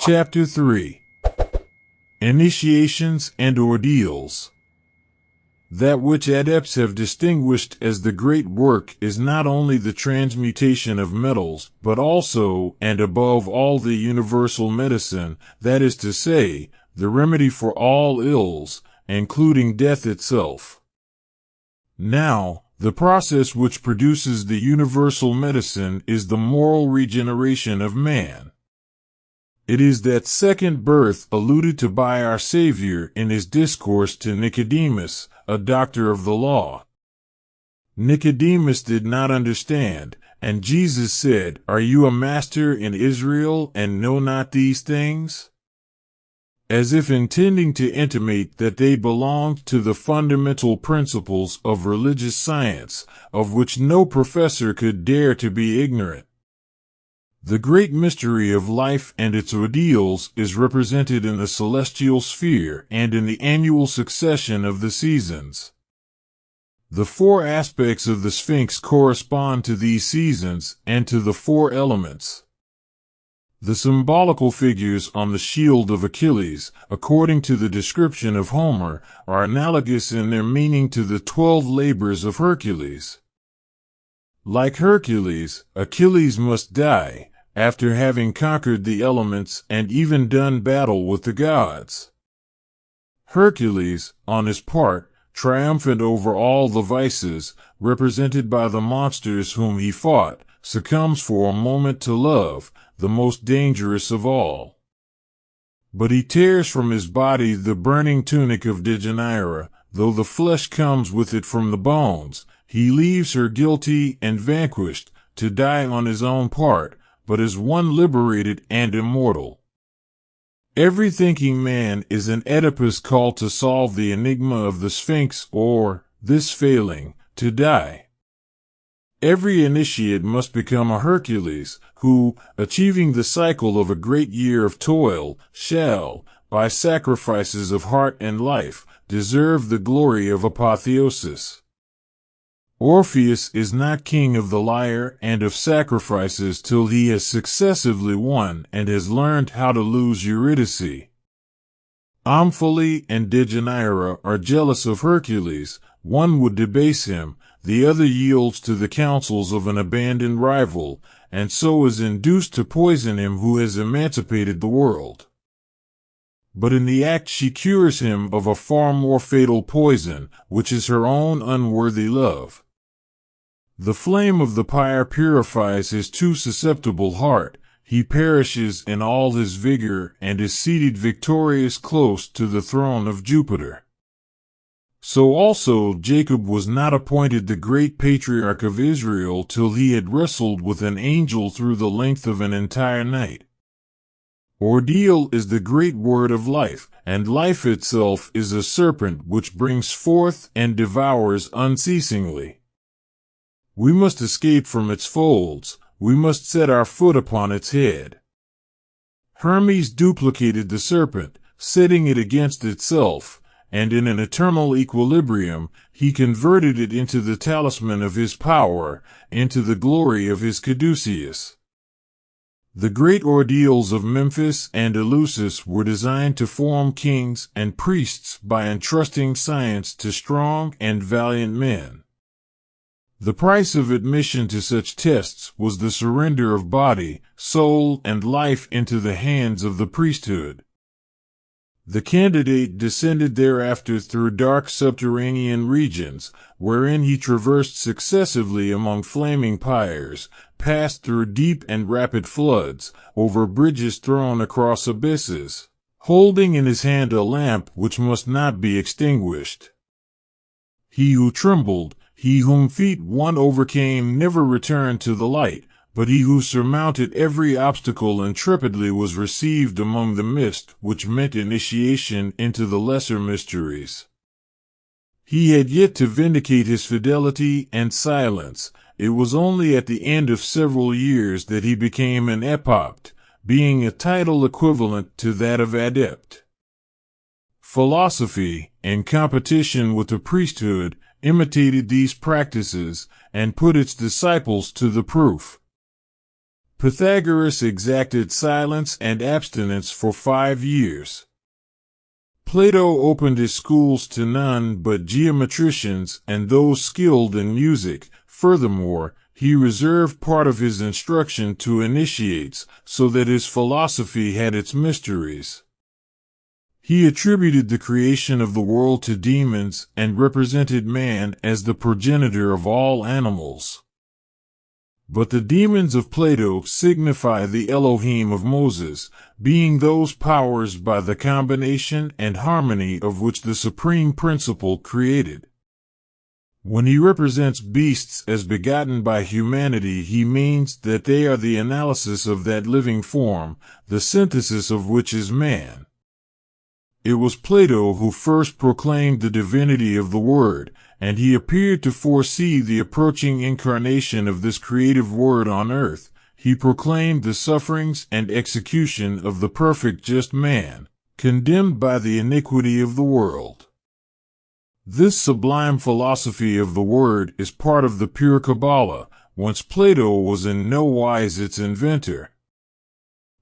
Chapter 3 Initiations and Ordeals. That which adepts have distinguished as the great work is not only the transmutation of metals, but also, and above all, the universal medicine, that is to say, the remedy for all ills, including death itself. Now, the process which produces the universal medicine is the moral regeneration of man. It is that second birth alluded to by our Savior in his discourse to Nicodemus, a doctor of the law. Nicodemus did not understand, and Jesus said, "Are you a master in Israel and know not these things?" As if intending to intimate that they belonged to the fundamental principles of religious science, of which no professor could dare to be ignorant. The great mystery of life and its ordeals is represented in the celestial sphere and in the annual succession of the seasons. The four aspects of the sphinx correspond to these seasons and to the four elements. The symbolical figures on the shield of Achilles, according to the description of Homer, are analogous in their meaning to the 12 labors of Hercules. Like Hercules, Achilles must die, after having conquered the elements and even done battle with the gods. Hercules, on his part, triumphant over all the vices, represented by the monsters whom he fought, succumbs for a moment to love, the most dangerous of all. But he tears from his body the burning tunic of Dejanira, though the flesh comes with it from the bones. He leaves her guilty and vanquished, to die on his own part, but as one liberated and immortal. Every thinking man is an Oedipus called to solve the enigma of the Sphinx or, this failing, to die. Every initiate must become a Hercules, who, achieving the cycle of a great year of toil, shall, by sacrifices of heart and life, deserve the glory of apotheosis. Orpheus is not king of the lyre and of sacrifices till he has successively won and has learned how to lose Eurydice. Omphale and Dejanira are jealous of Hercules. One would debase him, the other yields to the counsels of an abandoned rival, and so is induced to poison him who has emancipated the world. But in the act she cures him of a far more fatal poison, which is her own unworthy love. The flame of the pyre purifies his too susceptible heart. He perishes in all his vigor and is seated victorious close to the throne of Jupiter. So also Jacob was not appointed the great patriarch of Israel till he had wrestled with an angel through the length of an entire night. Ordeal is the great word of life, and life itself is a serpent which brings forth and devours unceasingly. We must escape from its folds, we must set our foot upon its head. Hermes duplicated the serpent, setting it against itself, and in an eternal equilibrium, he converted it into the talisman of his power, into the glory of his caduceus. The great ordeals of Memphis and Eleusis were designed to form kings and priests by entrusting science to strong and valiant men. The price of admission to such tests was the surrender of body, soul, and life into the hands of the priesthood. The candidate descended thereafter through dark subterranean regions, wherein he traversed successively among flaming pyres, passed through deep and rapid floods, over bridges thrown across abysses, holding in his hand a lamp which must not be extinguished. He who trembled, he whom feat one overcame never returned to the light, but he who surmounted every obstacle intrepidly was received among the mist, which meant initiation into the lesser mysteries. He had yet to vindicate his fidelity and silence. It was only at the end of several years that he became an epopt, being a title equivalent to that of adept. Philosophy, in competition with the priesthood, imitated these practices and put its disciples to the proof. Pythagoras exacted silence and abstinence for 5 years. Plato opened his schools to none but geometricians and those skilled in music. Furthermore, he reserved part of his instruction to initiates, so that his philosophy had its mysteries. He attributed the creation of the world to demons and represented man as the progenitor of all animals. But the demons of Plato signify the Elohim of Moses, being those powers by the combination and harmony of which the supreme principle created. When he represents beasts as begotten by humanity, he means that they are the analysis of that living form, the synthesis of which is man. It was Plato who first proclaimed the divinity of the Word, and he appeared to foresee the approaching incarnation of this creative Word on earth. He proclaimed the sufferings and execution of the perfect just man, condemned by the iniquity of the world. This sublime philosophy of the Word is part of the pure Kabbalah, whence Plato was in no wise its inventor.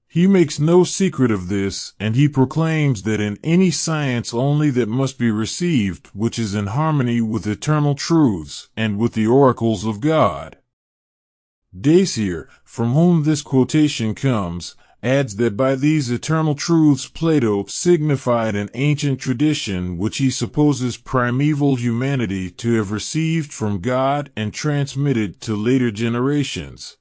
He makes no secret of this, and he proclaims that in any science only that must be received which is in harmony with eternal truths and with the oracles of God. Dacier, from whom this quotation comes, adds that by these eternal truths Plato signified an ancient tradition which he supposes primeval humanity to have received from God and transmitted to later generations.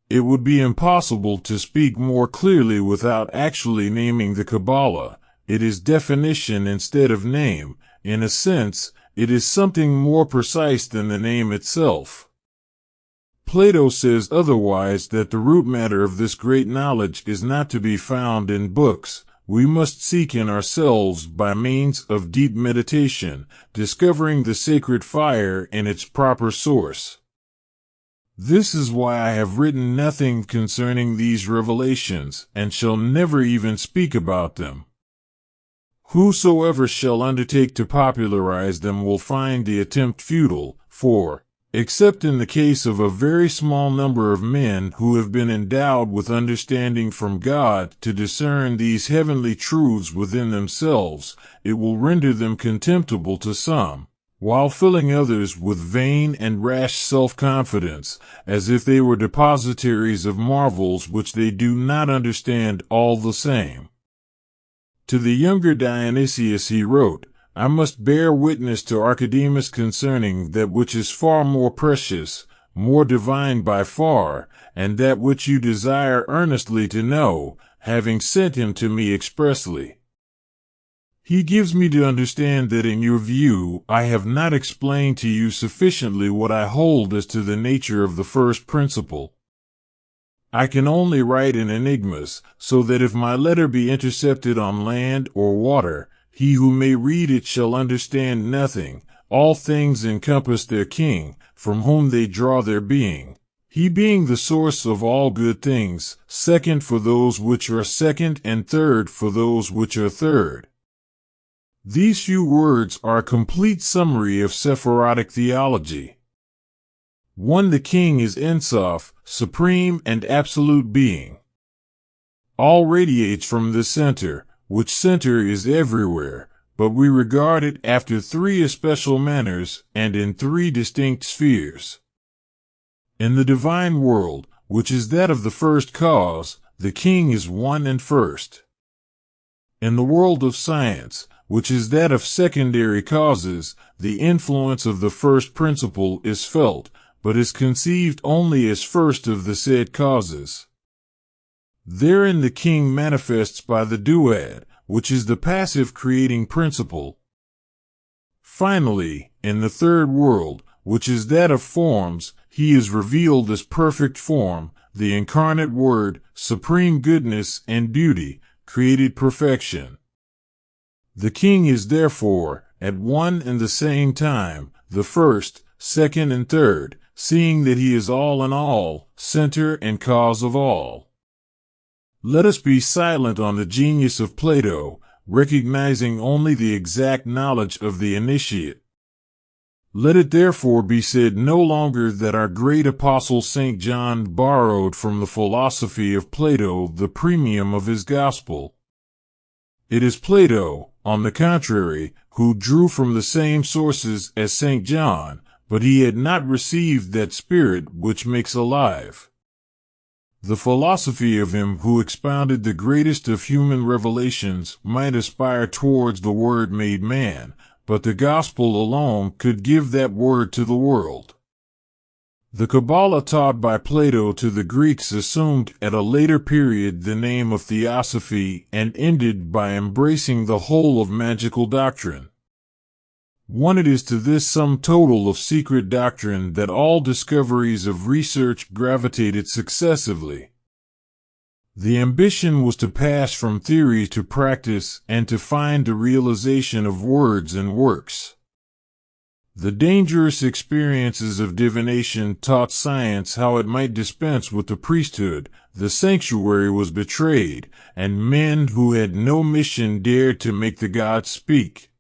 It would be impossible to speak more clearly without actually naming the Kabbalah. It is definition instead of name. In a sense, it is something more precise than the name itself. Plato says otherwise, that the root matter of this great knowledge is not to be found in books. We must seek in ourselves by means of deep meditation, discovering the sacred fire in its proper source. This is why I have written nothing concerning these revelations, and shall never even speak about them. Whosoever shall undertake to popularize them will find the attempt futile, for, except in the case of a very small number of men who have been endowed with understanding from God to discern these heavenly truths within themselves, it will render them contemptible to some, while filling others with vain and rash self-confidence, as if they were depositaries of marvels which they do not understand all the same. To the younger Dionysius he wrote, I must bear witness to Archidemus concerning that which is far more precious, more divine by far, and that which you desire earnestly to know, having sent him to me expressly. He gives me to understand that in your view I have not explained to you sufficiently what I hold as to the nature of the first principle. I can only write in enigmas, so that if my letter be intercepted on land or water, he who may read it shall understand nothing. All things encompass their king, from whom they draw their being. He being the source of all good things, second for those which are second and third for those which are third. These few words are a complete summary of Sephirotic theology. 1. The king is Ensof, supreme and absolute being. All radiates from the center, which center is everywhere, but we regard it after 3 especial manners and in 3 distinct spheres. In the divine world, which is that of the first cause, the king is one and first. In the world of science, which is that of secondary causes, the influence of the first principle is felt, but is conceived only as first of the said causes. Therein the king manifests by the duad, which is the passive creating principle. Finally, in the third world, which is that of forms, he is revealed as perfect form, the incarnate word, supreme goodness and beauty, created perfection. The king is therefore, at one and the same time, the first, second and third, seeing that he is all in all, center and cause of all. Let us be silent on the genius of Plato, recognizing only the exact knowledge of the initiate. Let it therefore be said no longer that our great apostle St. John borrowed from the philosophy of Plato the premium of his gospel. It is Plato, on the contrary, who drew from the same sources as St. John, but he had not received that spirit which makes alive. The philosophy of him who expounded the greatest of human revelations might aspire towards the Word made man, but the gospel alone could give that word to the world. The Kabbalah taught by Plato to the Greeks assumed at a later period the name of theosophy and ended by embracing the whole of magical doctrine. It is to this sum total of secret doctrine that all discoveries of research gravitated successively. The ambition was to pass from theory to practice and to find the realization of words and works. The dangerous experiences of divination taught science how it might dispense with the priesthood, the sanctuary was betrayed, and men who had no mission dared to make the gods speak.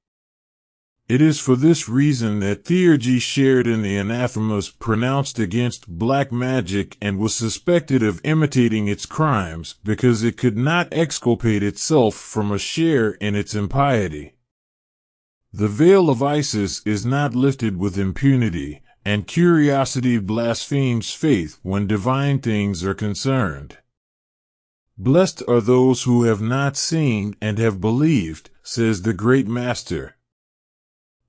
It is for this reason that theurgy shared in the anathemas pronounced against black magic and was suspected of imitating its crimes because it could not exculpate itself from a share in its impiety. The veil of Isis is not lifted with impunity, and curiosity blasphemes faith when divine things are concerned. Blessed are those who have not seen and have believed, says the great master.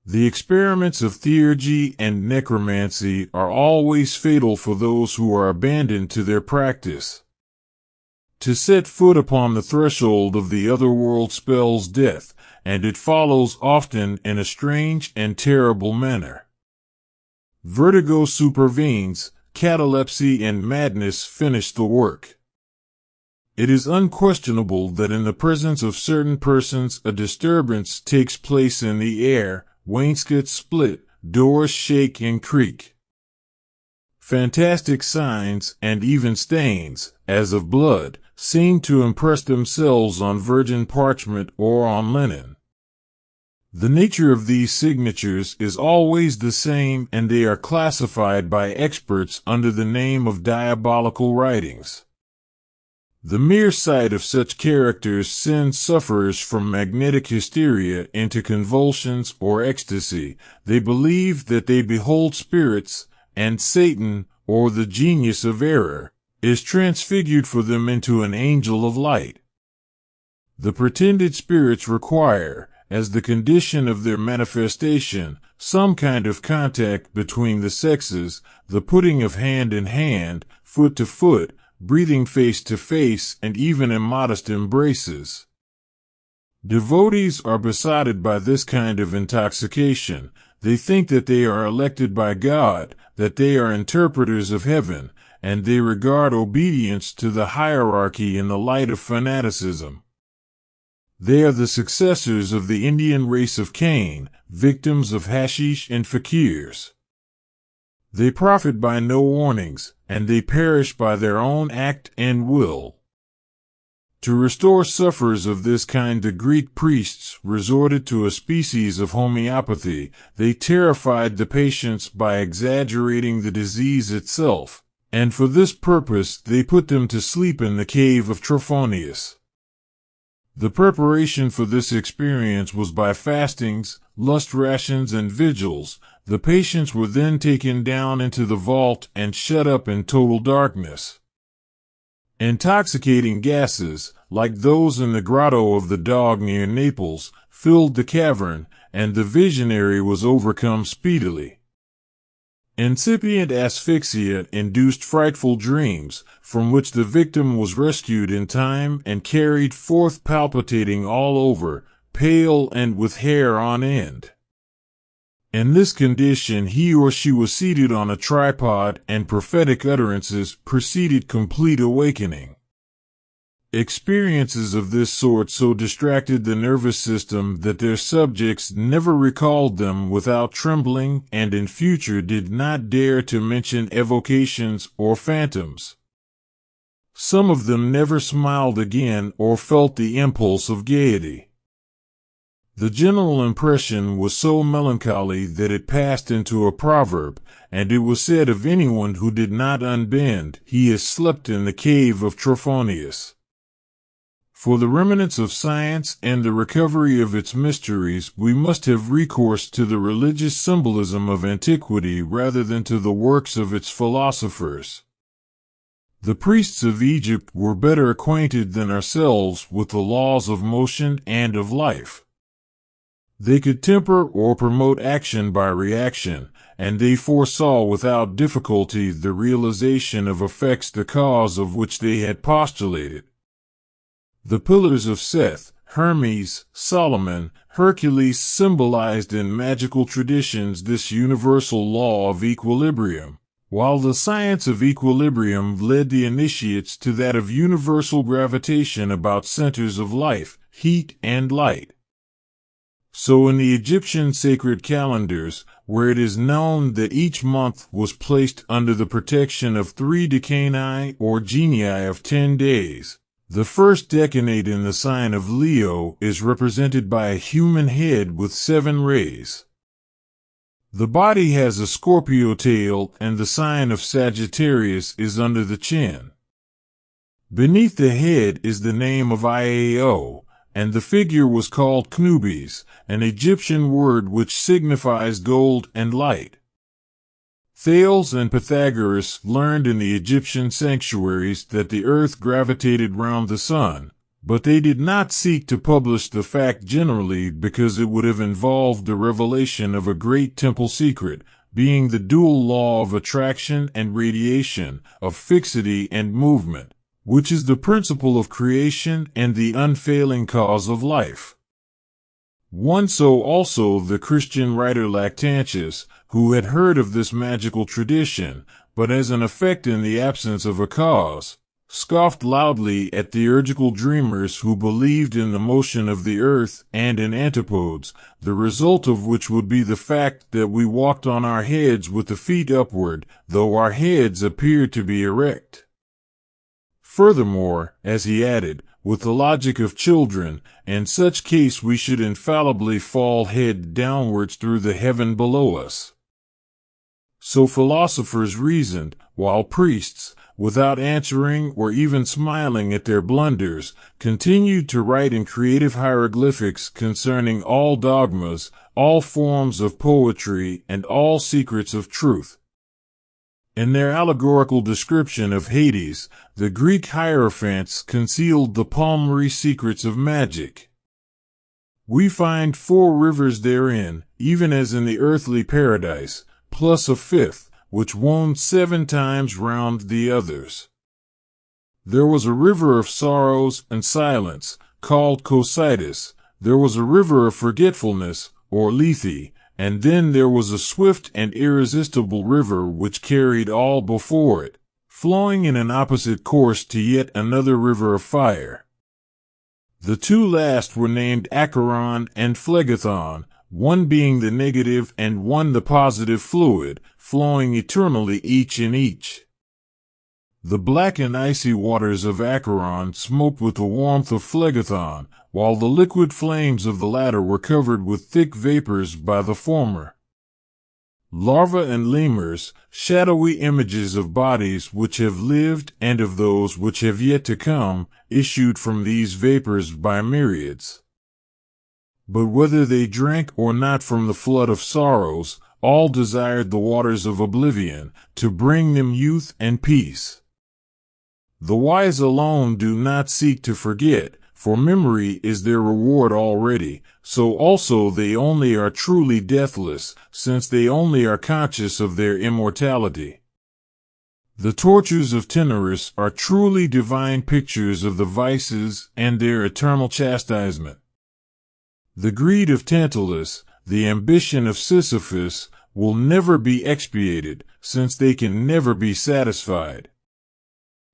The experiments of theurgy and necromancy are always fatal for those who are abandoned to their practice. To set foot upon the threshold of the other world spells death, and it follows often in a strange and terrible manner. Vertigo supervenes, catalepsy and madness finish the work. It is unquestionable that in the presence of certain persons a disturbance takes place in the air, wainscots split, doors shake and creak. Fantastic signs, and even stains, as of blood, seem to impress themselves on virgin parchment or on linen. The nature of these signatures is always the same, and they are classified by experts under the name of diabolical writings. The mere sight of such characters sends sufferers from magnetic hysteria into convulsions or ecstasy. They believe that they behold spirits, and Satan, or the genius of error, is transfigured for them into an angel of light. The pretended spirits require, as the condition of their manifestation, some kind of contact between the sexes, the putting of hand in hand, foot to foot, breathing face to face, and even immodest embraces. Devotees are besotted by this kind of intoxication. They think that they are elected by God, that they are interpreters of heaven, and they regard obedience to the hierarchy in the light of fanaticism. They are the successors of the Indian race of Cain, victims of hashish and fakirs. They profit by no warnings, and they perish by their own act and will. To restore sufferers of this kind, the Greek priests resorted to a species of homeopathy. They terrified the patients by exaggerating the disease itself, and for this purpose they put them to sleep in the cave of Trophonius. The preparation for this experience was by fastings, lust rations, and vigils. The patients were then taken down into the vault and shut up in total darkness. Intoxicating gases, like those in the grotto of the dog near Naples, filled the cavern, and the visionary was overcome speedily. Incipient asphyxia induced frightful dreams, from which the victim was rescued in time and carried forth palpitating all over, pale and with hair on end. In this condition he or she was seated on a tripod, and prophetic utterances preceded complete awakening. Experiences of this sort so distracted the nervous system that their subjects never recalled them without trembling, and in future did not dare to mention evocations or phantoms. Some of them never smiled again or felt the impulse of gaiety. The general impression was so melancholy that it passed into a proverb, and it was said of anyone who did not unbend, "He has slept in the cave of Trophonius." For the remnants of science and the recovery of its mysteries, we must have recourse to the religious symbolism of antiquity rather than to the works of its philosophers. The priests of Egypt were better acquainted than ourselves with the laws of motion and of life. They could temper or promote action by reaction, and they foresaw without difficulty the realization of effects the cause of which they had postulated. The pillars of Seth, Hermes, Solomon, Hercules symbolized in magical traditions this universal law of equilibrium, while the science of equilibrium led the initiates to that of universal gravitation about centers of life, heat, and light. So in the Egyptian sacred calendars, where it is known that each month was placed under the protection of 3 decani or genii of 10 days, the first decanate in the sign of Leo is represented by a human head with 7 rays. The body has a Scorpio tail, and the sign of Sagittarius is under the chin. Beneath the head is the name of Iao, and the figure was called Knubis, an Egyptian word which signifies gold and light. Thales and Pythagoras learned in the Egyptian sanctuaries that the earth gravitated round the sun, but they did not seek to publish the fact generally because it would have involved the revelation of a great temple secret, being the dual law of attraction and radiation, of fixity and movement, which is the principle of creation and the unfailing cause of life. So also the Christian writer Lactantius, who had heard of this magical tradition, but as an effect in the absence of a cause, scoffed loudly at theurgical dreamers who believed in the motion of the earth and in antipodes, the result of which would be the fact that we walked on our heads with the feet upward, though our heads appeared to be erect. Furthermore, as he added, with the logic of children, in such case we should infallibly fall head downwards through the heaven below us. So philosophers reasoned, while priests, without answering or even smiling at their blunders, continued to write in creative hieroglyphics concerning all dogmas, all forms of poetry, and all secrets of truth. In their allegorical description of Hades, the Greek hierophants concealed the palmary secrets of magic. We find 4 rivers therein, even as in the earthly paradise, plus a 5th, which wound 7 times round the others. There was a river of sorrows and silence, called Cocytus. There was a river of forgetfulness, or Lethe, and then there was a swift and irresistible river which carried all before it, flowing in an opposite course to yet another river of fire. The 2 last were named Acheron and Phlegethon, one being the negative and one the positive fluid, flowing eternally each in each. The black and icy waters of Acheron smoked with the warmth of Phlegethon, while the liquid flames of the latter were covered with thick vapors by the former. Larvae and lemurs, shadowy images of bodies which have lived and of those which have yet to come, issued from these vapors by myriads. But whether they drank or not from the flood of sorrows, all desired the waters of oblivion, to bring them youth and peace. The wise alone do not seek to forget, for memory is their reward already, so also they only are truly deathless, since they only are conscious of their immortality. The tortures of Tantalus are truly divine pictures of the vices and their eternal chastisement. The greed of Tantalus, the ambition of Sisyphus, will never be expiated, since they can never be satisfied.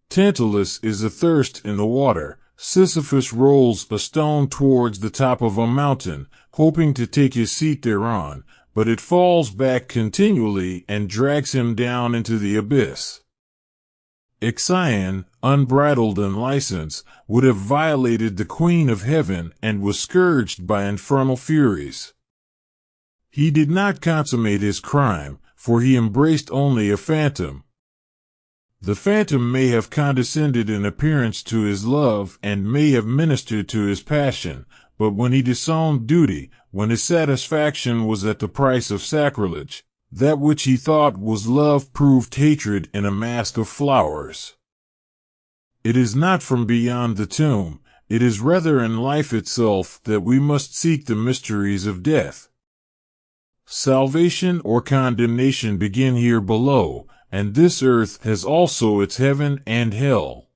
Tantalus is athirst in the water. Sisyphus rolls a stone towards the top of a mountain, hoping to take his seat thereon, but it falls back continually and drags him down into the abyss. Ixion, unbridled in license, would have violated the Queen of Heaven and was scourged by infernal furies. He did not consummate his crime, for he embraced only a phantom. The phantom may have condescended in appearance to his love and may have ministered to his passion, but when he disowned duty, when his satisfaction was at the price of sacrilege, that which he thought was love proved hatred in a mask of flowers. It is not from beyond the tomb, it is rather in life itself that we must seek the mysteries of death. Salvation or condemnation begin here below, and this earth has also its heaven and hell.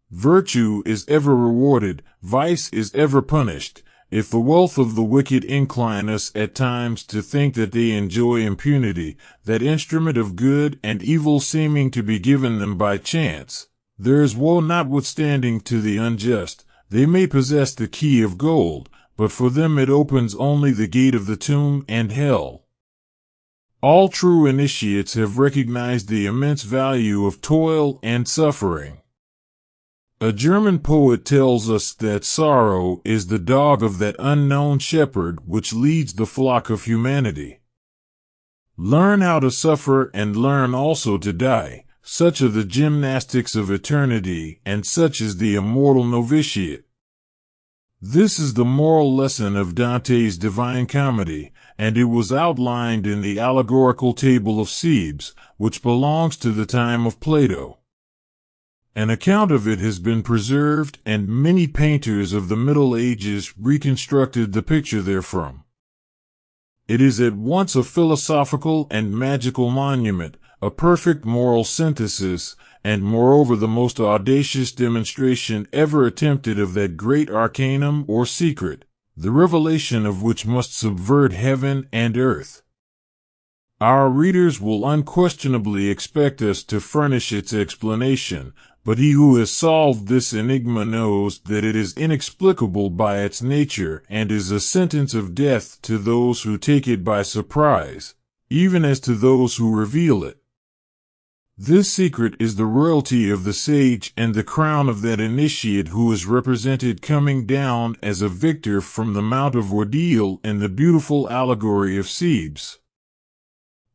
Virtue is ever rewarded, vice is ever punished. If the wealth of the wicked incline us at times to think that they enjoy impunity, that instrument of good and evil seeming to be given them by chance, there is woe notwithstanding to the unjust. They may possess the key of gold, but for them it opens only the gate of the tomb and hell. All true initiates have recognized the immense value of toil and suffering. A German poet tells us that sorrow is the dog of that unknown shepherd which leads the flock of humanity. Learn how to suffer and learn also to die. Such are the gymnastics of eternity, and such is the immortal novitiate. This is the moral lesson of Dante's Divine Comedy, and it was outlined in the allegorical table of Thebes, which belongs to the time of Plato. An account of it has been preserved, and many painters of the Middle Ages reconstructed the picture therefrom. It is at once a philosophical and magical monument, a perfect moral synthesis, and moreover the most audacious demonstration ever attempted of that great arcanum or secret, the revelation of which must subvert heaven and earth. Our readers will unquestionably expect us to furnish its explanation, but he who has solved this enigma knows that it is inexplicable by its nature and is a sentence of death to those who take it by surprise, even as to those who reveal it. This secret is the royalty of the sage and the crown of that initiate who is represented coming down as a victor from the Mount of Ordeal in the beautiful allegory of Thebes.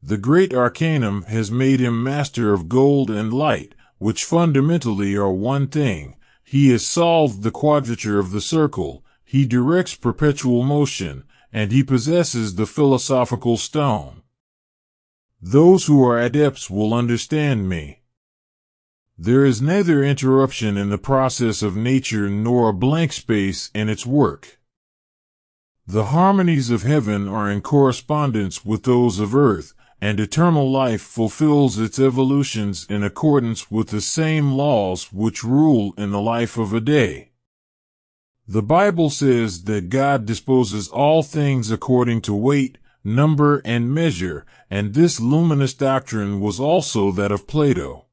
The great arcanum has made him master of gold and light, which fundamentally are one thing. He has solved the quadrature of the circle, he directs perpetual motion, and he possesses the philosophical stone. Those who are adepts will understand me. There is neither interruption in the process of nature nor a blank space in its work. The harmonies of heaven are in correspondence with those of earth, and eternal life fulfills its evolutions in accordance with the same laws which rule in the life of a day. The Bible says that God disposes all things according to weight, number, and measure, and this luminous doctrine was also that of Plato.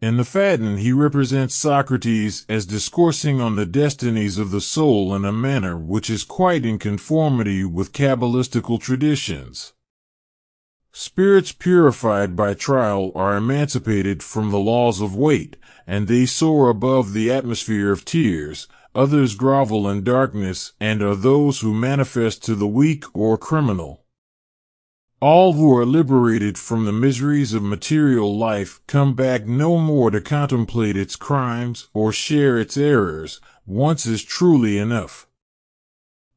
In the Phaeton he represents Socrates as discoursing on the destinies of the soul in a manner which is quite in conformity with Kabbalistical traditions. Spirits purified by trial are emancipated from the laws of weight, and they soar above the atmosphere of tears. Others grovel in darkness and are those who manifest to the weak or criminal. All who are liberated from the miseries of material life come back no more to contemplate its crimes or share its errors. Once is truly enough.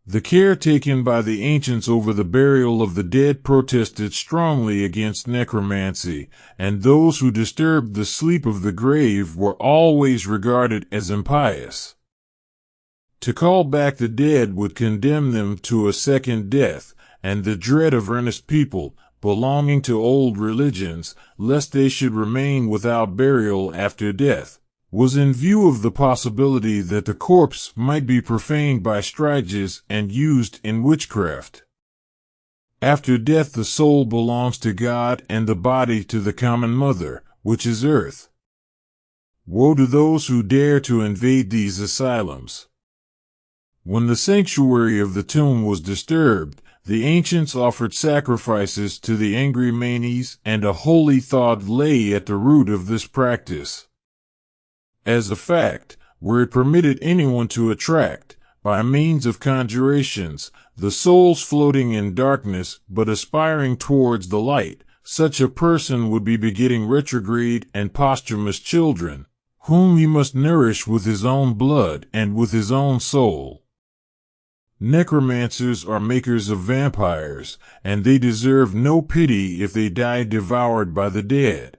The care taken by the ancients over the burial of the dead protested strongly against necromancy, and those who disturbed the sleep of the grave were always regarded as impious. To call back the dead would condemn them to a second death, and the dread of earnest people, belonging to old religions, lest they should remain without burial after death, was in view of the possibility that the corpse might be profaned by striges and used in witchcraft. After death the soul belongs to God and the body to the common mother, which is earth. Woe to those who dare to invade these asylums. When the sanctuary of the tomb was disturbed, The ancients offered sacrifices to the angry manes, and a holy thought lay at the root of this practice. As a fact, were it permitted anyone to attract, by means of conjurations, the souls floating in darkness but aspiring towards the light, such a person would be begetting retrograde and posthumous children, whom he must nourish with his own blood and with his own soul. Necromancers are makers of vampires, and they deserve no pity if they die devoured by the dead.